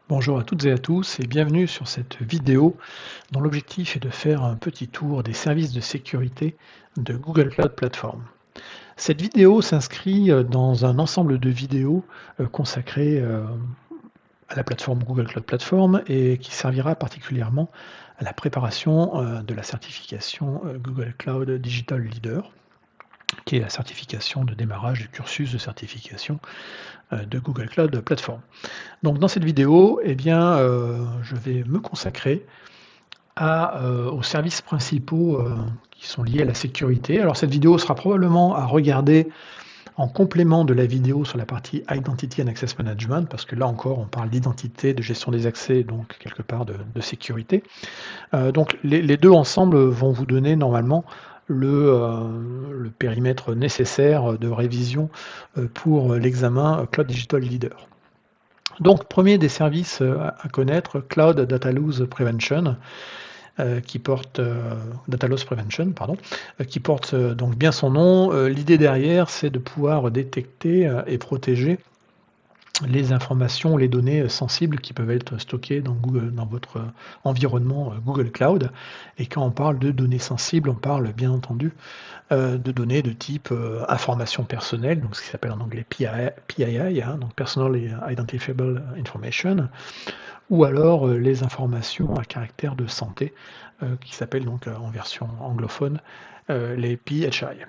Bonjour à toutes et à tous et bienvenue sur cette vidéo dont l'objectif est de faire un petit tour des services de sécurité de Google Cloud Platform. Cette vidéo s'inscrit dans un ensemble de vidéos consacrées à la plateforme Google Cloud Platform et qui servira particulièrement à la préparation de la certification Google Cloud Digital Leader, qui est la certification de démarrage du cursus de certification de Google Cloud Platform. Donc dans cette vidéo, eh bien, je vais me consacrer aux services principaux, qui sont liés à la sécurité. Alors cette vidéo sera probablement à regarder en complément de la vidéo sur la partie Identity and Access Management, parce que là encore on parle d'identité, de gestion des accès, donc quelque part de sécurité. Donc les 2 ensemble vont vous donner normalement le périmètre nécessaire de révision, pour l'examen Cloud Digital Leader. Donc, premier des services à connaître, Cloud Data Loss Prevention, Data Loss Prevention, pardon, qui porte donc bien son nom. L'idée derrière, c'est de pouvoir détecter et protéger les informations, les données sensibles qui peuvent être stockées dans votre environnement Google Cloud. Et quand on parle de données sensibles, on parle bien entendu de données de type information personnelle, donc ce qui s'appelle en anglais PII, hein, donc Personal Identifiable Information, ou alors les informations à caractère de santé, qui s'appellent donc en version anglophone les PHI.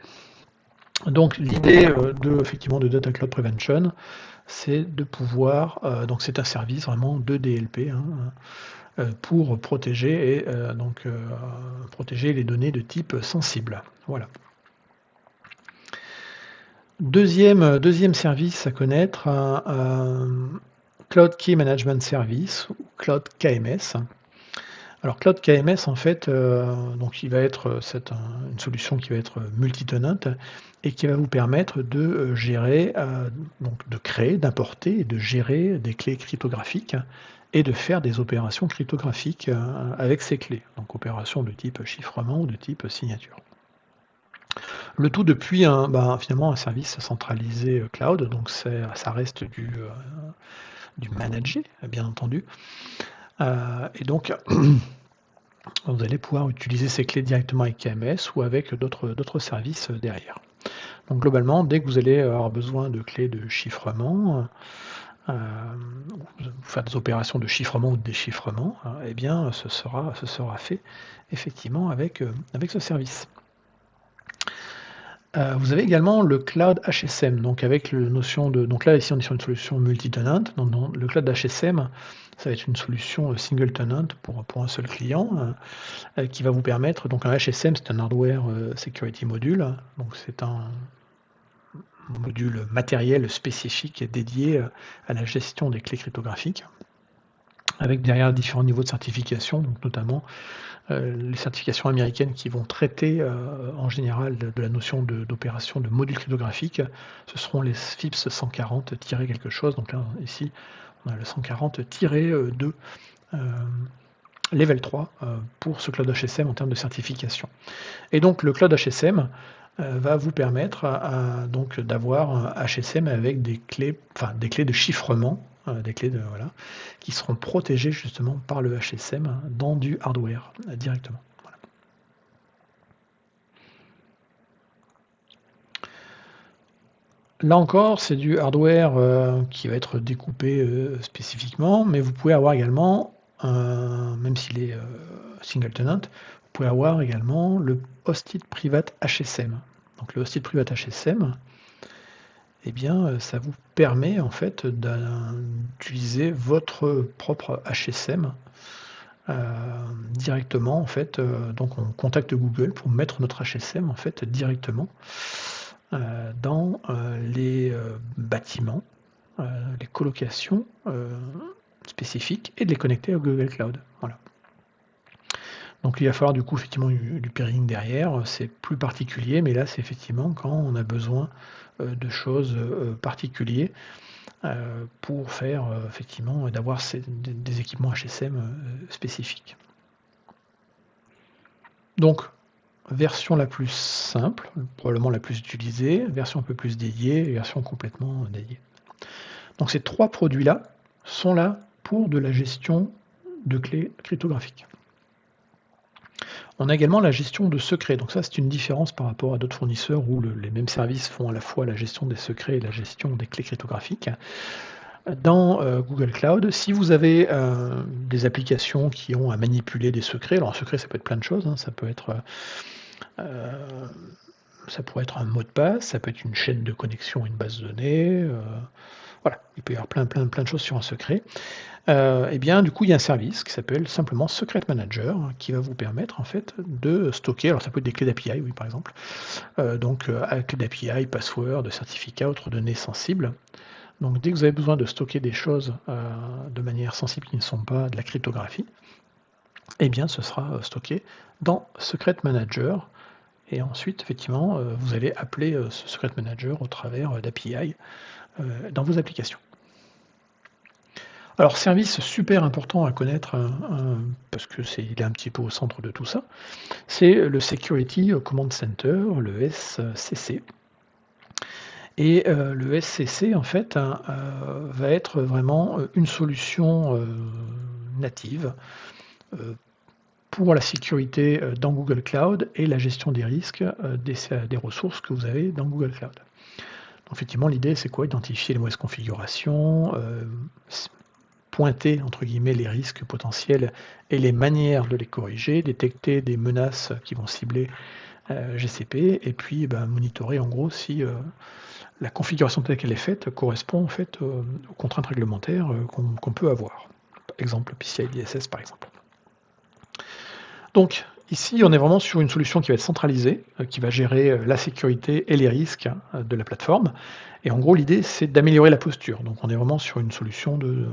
Donc l'idée effectivement de Data Cloud Prevention, c'est de pouvoir, donc c'est un service vraiment de DLP, hein, pour protéger et protéger les données de type sensible. Voilà. Deuxième service à connaître, Cloud Key Management Service ou Cloud KMS. Alors Cloud KMS en fait, donc il va être, une solution qui va être multi-tenant et qui va vous permettre de gérer, donc de créer, d'importer et de gérer des clés cryptographiques et de faire des opérations cryptographiques avec ces clés, donc opérations de type chiffrement ou de type signature. Le tout depuis finalement un service centralisé cloud, donc ça reste du managé, bien entendu. Et donc, vous allez pouvoir utiliser ces clés directement avec KMS ou avec d'autres services derrière. Donc globalement, dès que vous allez avoir besoin de clés de chiffrement, faire des opérations de chiffrement ou de déchiffrement, eh bien ce sera fait effectivement avec ce service. Vous avez également le Cloud HSM, donc avec le notion de donc là ici on est sur une solution multi-tenant, donc le Cloud HSM, ça va être une solution single tenant pour un seul client, qui va vous permettre donc un HSM, c'est un hardware security module, donc c'est un module matériel spécifique dédié à la gestion des clés cryptographiques, avec derrière différents niveaux de certification, donc notamment les certifications américaines qui vont traiter en général de la notion d'opération de module cryptographique, ce seront les FIPS 140 quelque chose, donc là ici on a le 140-2 level 3 pour ce Cloud HSM en termes de certification. Et donc le Cloud HSM va vous permettre donc d'avoir un HSM avec des clés de chiffrement, qui seront protégées justement par le HSM dans du hardware directement. Voilà. Là encore, c'est du hardware qui va être découpé spécifiquement, mais vous pouvez avoir également, même s'il est single tenant, vous pouvez avoir également le Hosted Private HSM. Donc le Hosted Private HSM, eh bien, ça vous permet en fait d'utiliser votre propre HSM directement en fait. Donc on contacte Google pour mettre notre HSM en fait directement dans les bâtiments, les colocations spécifiques et de les connecter à Google Cloud. Voilà. Donc il va falloir du coup effectivement du peering derrière, c'est plus particulier, mais là c'est effectivement quand on a besoin de choses particulières pour faire effectivement d'avoir des équipements HSM spécifiques. Donc version la plus simple, probablement la plus utilisée, version un peu plus dédiée et version complètement dédiée. Donc ces trois produits-là sont là pour de la gestion de clés cryptographiques. On a également la gestion de secrets. Donc ça, c'est une différence par rapport à d'autres fournisseurs où les mêmes services font à la fois la gestion des secrets et la gestion des clés cryptographiques. Dans Google Cloud, si vous avez des applications qui ont à manipuler des secrets, alors un secret, ça peut être plein de choses, hein, ça pourrait être un mot de passe, ça peut être une chaîne de connexion à une base de données, voilà, il peut y avoir plein de choses sur un secret. Et bien, du coup, il y a un service qui s'appelle simplement Secret Manager, qui va vous permettre en fait de stocker, alors ça peut être des clés d'API, oui, par exemple, donc clés d'API, password, certificats, autres données sensibles. Donc dès que vous avez besoin de stocker des choses de manière sensible qui ne sont pas de la cryptographie, eh bien ce sera stocké dans Secret Manager. Et ensuite, effectivement, vous allez appeler ce Secret Manager au travers d'API dans vos applications. Alors, service super important à connaître, parce que il est un petit peu au centre de tout ça, c'est le Security Command Center, le SCC. Et le SCC, en fait, va être vraiment une solution native pour la sécurité dans Google Cloud et la gestion des risques des ressources que vous avez dans Google Cloud. Donc, effectivement, l'idée, c'est quoi? Identifier les mauvaises configurations, pointer, entre guillemets, les risques potentiels et les manières de les corriger, détecter des menaces qui vont cibler GCP, et puis monitorer en gros si la configuration telle qu'elle est faite correspond en fait aux contraintes réglementaires qu'on peut avoir. Par exemple, PCI DSS par exemple. Donc ici, on est vraiment sur une solution qui va être centralisée, qui va gérer la sécurité et les risques de la plateforme. Et en gros, l'idée, c'est d'améliorer la posture. Donc on est vraiment sur une solution de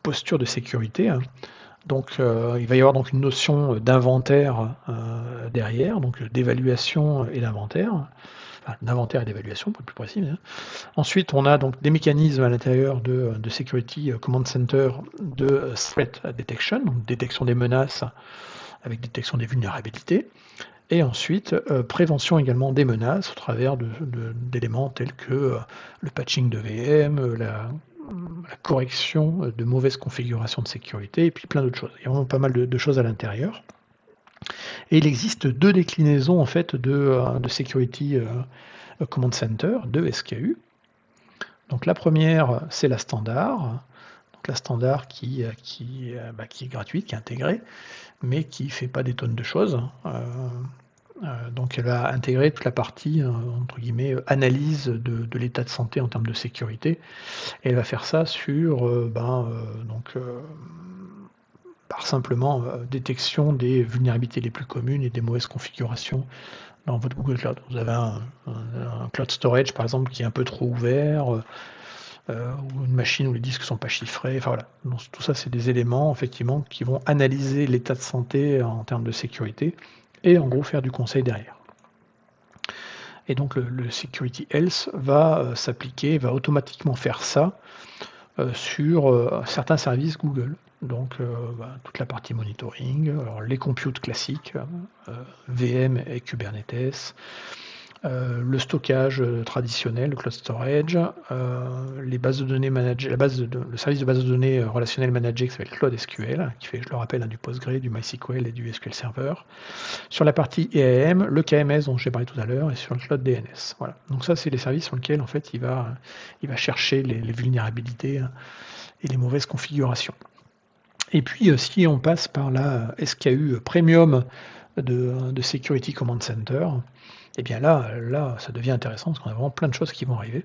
posture de sécurité. Donc il va y avoir donc une notion d'inventaire derrière, donc d'évaluation et d'inventaire. Enfin, d'inventaire et d'évaluation, pour être plus précis. Ensuite, on a donc des mécanismes à l'intérieur de Security Command Center de Threat Detection, donc détection des menaces avec détection des vulnérabilités. Et ensuite, prévention également des menaces au travers d'éléments tels que le patching de VM, la correction de mauvaises configurations de sécurité, et puis plein d'autres choses. Il y a vraiment pas mal de choses à l'intérieur. Et il existe deux déclinaisons en fait de Security Command Center, de SKU. Donc la première, c'est la standard. Donc la standard qui est gratuite, qui est intégrée, mais qui ne fait pas des tonnes de choses. Donc elle va intégrer toute la partie entre guillemets analyse de l'état de santé en termes de sécurité. Et elle va faire ça sur par simplement détection des vulnérabilités les plus communes et des mauvaises configurations dans votre Google Cloud. Vous avez un cloud storage par exemple qui est un peu trop ouvert, ou une machine où les disques ne sont pas chiffrés. Enfin voilà. Donc, tout ça, c'est des éléments effectivement qui vont analyser l'état de santé en termes de sécurité et en gros faire du conseil derrière. Et donc le Security Health va s'appliquer, va automatiquement faire ça sur certains services Google. Donc toute la partie monitoring, alors les computes classiques, VM et Kubernetes, le stockage traditionnel, le cloud storage, les bases de données managées, le service de base de données relationnel managé qui s'appelle Cloud SQL, qui fait, je le rappelle, du PostgreSQL, du MySQL et du SQL Server. Sur la partie IAM, le KMS dont j'ai parlé tout à l'heure, et sur le Cloud DNS. Voilà. Donc ça, c'est les services sur lesquels en fait il va chercher les vulnérabilités et les mauvaises configurations. Et puis si on passe par la SKU Premium de Security Command Center, et bien là, ça devient intéressant parce qu'on a vraiment plein de choses qui vont arriver.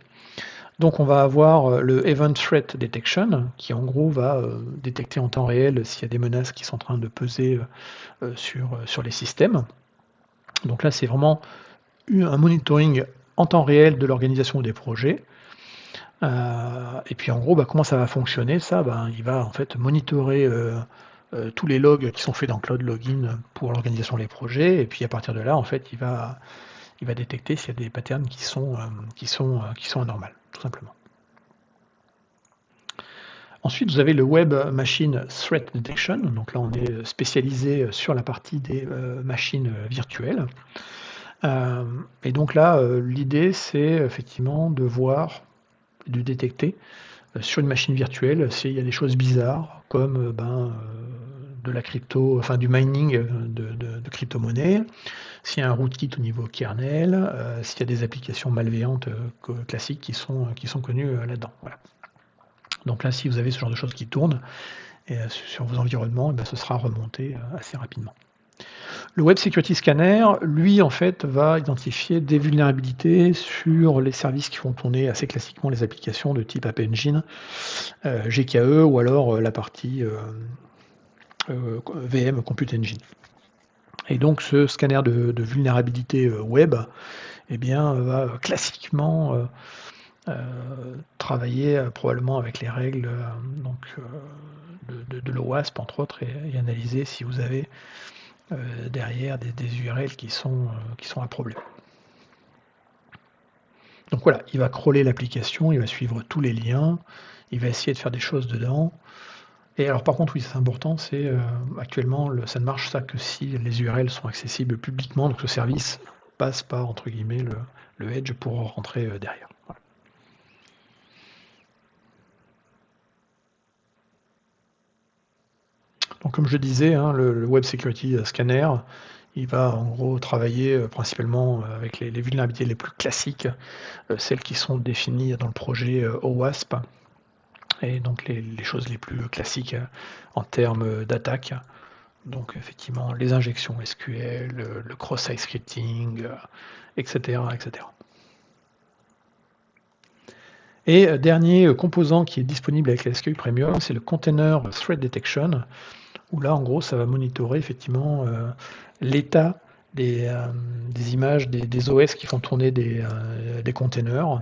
Donc on va avoir le Event Threat Detection qui en gros va détecter en temps réel s'il y a des menaces qui sont en train de peser sur les systèmes. Donc là c'est vraiment un monitoring en temps réel de l'organisation des projets. Et puis en gros comment ça va fonctionner ça, il va en fait monitorer tous les logs qui sont faits dans Cloud Login pour l'organisation des projets, et puis à partir de là en fait il va détecter s'il y a des patterns qui sont anormales, tout simplement. Ensuite, vous avez le Web Machine Threat Detection. Donc là, on est spécialisé sur la partie des machines virtuelles. Et donc là, l'idée, c'est effectivement de voir, de détecter sur une machine virtuelle s'il y a des choses bizarres comme de la crypto, enfin du mining de crypto-monnaies, s'il y a un rootkit au niveau kernel, s'il y a des applications malveillantes classiques qui sont connues là-dedans. Voilà. Donc là, si vous avez ce genre de choses qui tournent sur vos environnements, ce sera remonté assez rapidement. Le Web Security Scanner, lui, en fait, va identifier des vulnérabilités sur les services qui font tourner assez classiquement les applications de type App Engine, GKE ou alors la partie VM Compute Engine. Et donc ce scanner de vulnérabilité web va classiquement travailler probablement avec les règles de l'OWASP entre autres et analyser si vous avez derrière des URL qui sont à problème. Donc voilà, il va crawler l'application, il va suivre tous les liens, il va essayer de faire des choses dedans. Et alors par contre, oui, c'est important, c'est actuellement, ça ne marche ça que si les URL sont accessibles publiquement, donc le service passe par, entre guillemets, le edge pour rentrer derrière. Voilà. Donc comme je disais, le Web Security Scanner, il va en gros travailler principalement avec les vulnérabilités les plus classiques, celles qui sont définies dans le projet OWASP, et donc les choses les plus classiques en termes d'attaque. Donc effectivement, les injections SQL, le cross-site scripting, etc., etc. Et dernier composant qui est disponible avec la SQL Premium, c'est le Container Threat Detection, où là, en gros, ça va monitorer effectivement l'état des images des OS qui font tourner des containers.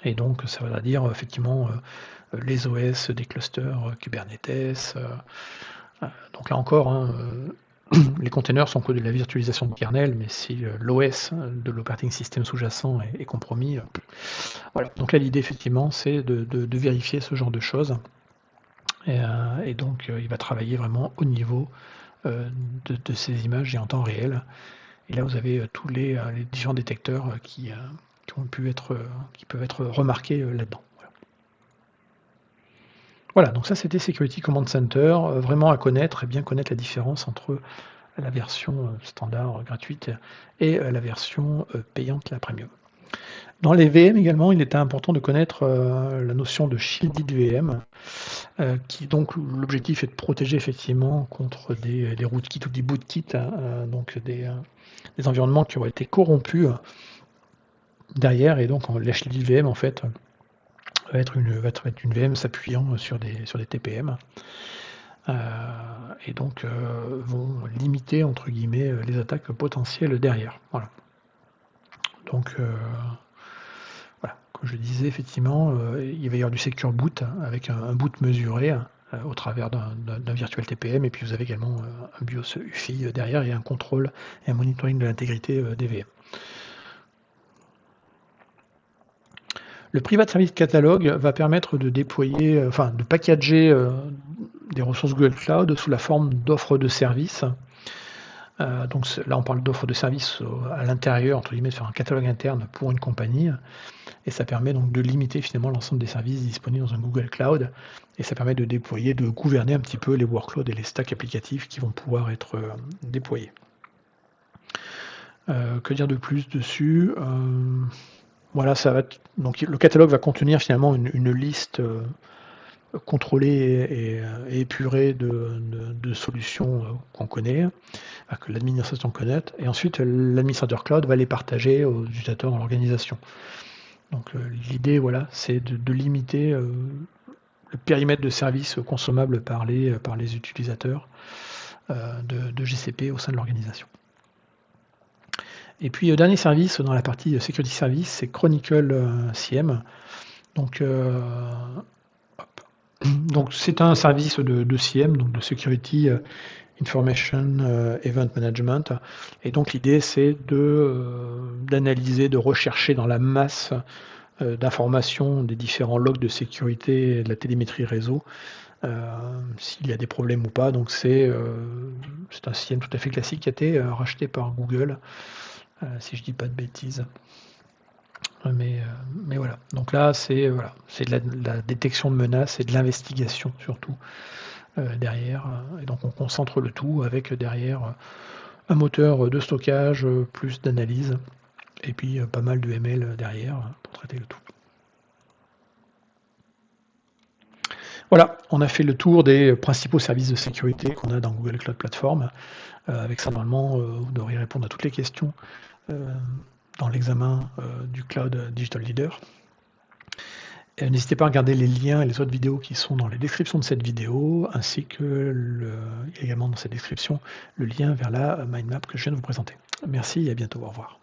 Et donc, ça va dire effectivement les OS des clusters Kubernetes. Donc là encore, les containers sont que de la virtualisation de kernel, mais si l'OS de l'operating system sous-jacent est compromis, voilà. Donc là, l'idée effectivement, c'est de vérifier ce genre de choses. Et donc, il va travailler vraiment au niveau de ces images et en temps réel. Et là, vous avez tous les différents détecteurs qui peuvent être remarqués là-dedans. Voilà, donc ça c'était Security Command Center, vraiment à connaître et bien connaître la différence entre la version standard gratuite et la version payante, la premium. Dans les VM également, il était important de connaître la notion de shielded VM, qui donc l'objectif est de protéger effectivement contre des rootkits ou des bootkits, donc des environnements qui auraient été corrompus derrière, et donc la shielded VM en fait va être une VM s'appuyant sur des TPM. Et donc vont limiter entre guillemets les attaques potentielles derrière. Voilà. Donc voilà, comme je disais effectivement, il va y avoir du secure boot avec un boot mesuré au travers d'un virtual TPM, et puis vous avez également un BIOS UFI derrière et un contrôle et un monitoring de l'intégrité des VM. Le Private Service Catalog va permettre de déployer, de packager des ressources Google Cloud sous la forme d'offres de services. Donc là, on parle d'offres de services à l'intérieur, entre guillemets, sur un catalogue interne pour une compagnie. Et ça permet donc de limiter finalement l'ensemble des services disponibles dans un Google Cloud. Et ça permet de déployer, de gouverner un petit peu les workloads et les stacks applicatifs qui vont pouvoir être déployés. Que dire de plus dessus voilà, donc le catalogue va contenir finalement une liste contrôlée et épurée de solutions qu'on connaît, que l'administration connaît, et ensuite l'administrateur cloud va les partager aux utilisateurs dans l'organisation. Donc l'idée, voilà, c'est de limiter le périmètre de services consommables par les utilisateurs de GCP au sein de l'organisation. Et puis, dernier service dans la partie Security Service, c'est Chronicle CM. Donc c'est un service de CM, donc de Security Information Event Management. Et donc l'idée, c'est d'analyser, de rechercher dans la masse d'informations des différents logs de sécurité et de la télémétrie réseau, s'il y a des problèmes ou pas. Donc c'est un CM tout à fait classique qui a été racheté par Google, si je dis pas de bêtises. Mais voilà. Donc là, c'est de la détection de menaces et de l'investigation surtout derrière. Et donc on concentre le tout avec derrière un moteur de stockage, plus d'analyse, et puis pas mal de ML derrière pour traiter le tout. Voilà, on a fait le tour des principaux services de sécurité qu'on a dans Google Cloud Platform. Avec ça, normalement, vous devriez répondre à toutes les questions dans l'examen du Cloud Digital Leader. N'hésitez pas à regarder les liens et les autres vidéos qui sont dans les descriptions de cette vidéo, ainsi que également dans cette description le lien vers la mind map que je viens de vous présenter. Merci et à bientôt, au revoir.